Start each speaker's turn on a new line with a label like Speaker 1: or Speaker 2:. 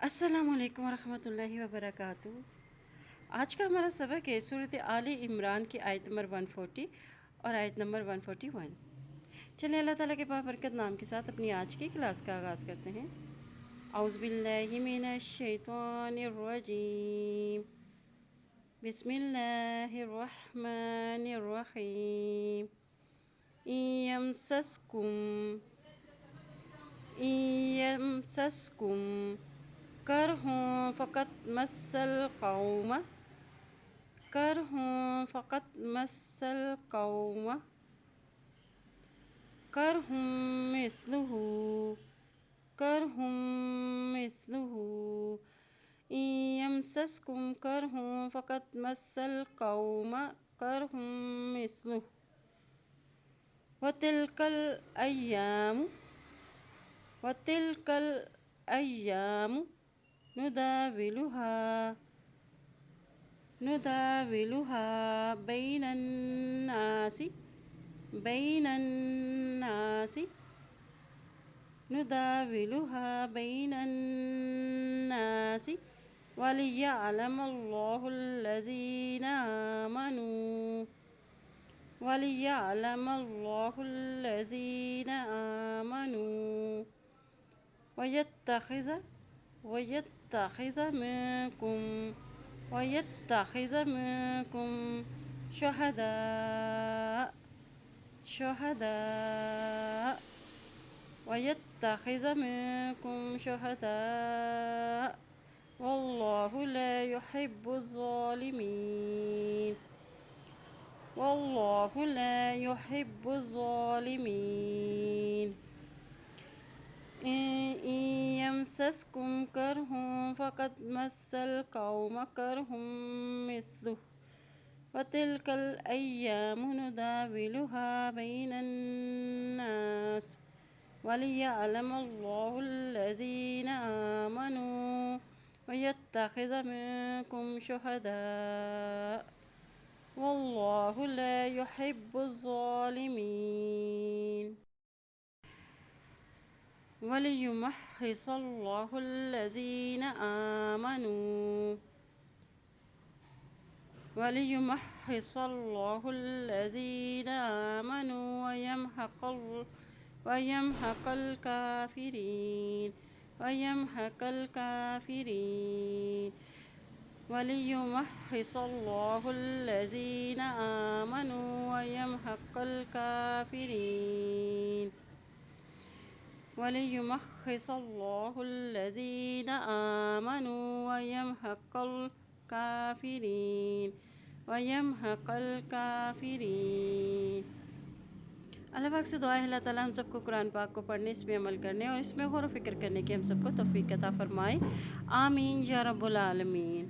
Speaker 1: अस्सलामुअलैकुम वरहमतुल्लाहि वबरकातुहू। आज का हमारा सबक है सूरत आले इमरान की आयत नंबर 140 और आयत नंबर 141। चलिए अल्लाह ताला के बाबरकत नाम के साथ अपनी आज की क्लास का आगाज़ करते हैं। औज़ु बिल्लाहि मिनश शैतानिर रजीम, बिस्मिल्लाहिर रहमानिर रहीम। इयमसस्कुम करहुं फ़क़त मस्सल क़ौम करहुं मिस्लुहु इयमसस्कुम करहुं फ़क़त मस्सल क़ौम करहुं मिस्लुहु वतिलकल अय्यामु नुदाविलुहा बैनन्नासि वलियअलमल्लाहुल्लज़ीन आमनू वयत्तख़िज़ मिनकुम शुहदाअ वल्लाहु ला युहिब्बुज़्ज़ालिमीन। इयमसस्कुम करहुं फ़क़त मस्सल क़ौम करहुं मिस्लुहु वतिलकल अय्यामु नुदाविलुहा बैनन्नास वलियअलमल्लाहुल्लज़ीन आमनू वयत्तख़िज़ मिनकुम शुहदाअ वल्लाहु ला युहिब्बुज़्ज़ालिमीन। वलियुमह्हिसल्लाहुल्लज़ीन आमनू वयमहक़ल काफ़िरीन। वलियुमह्हिसल्लाहुल्लज़ीन आमनू वयमहक़ल काफ़िरीन। अल्लाह पाक से दुआ है अल्लाह ताला हम सबको कुरान पाक को पढ़ने, इसमें अमल करने और इसमें गौर व फिक्र करने की हम सबको तौफीक अता फरमाए। आमीन या रब्बुल आलमीन।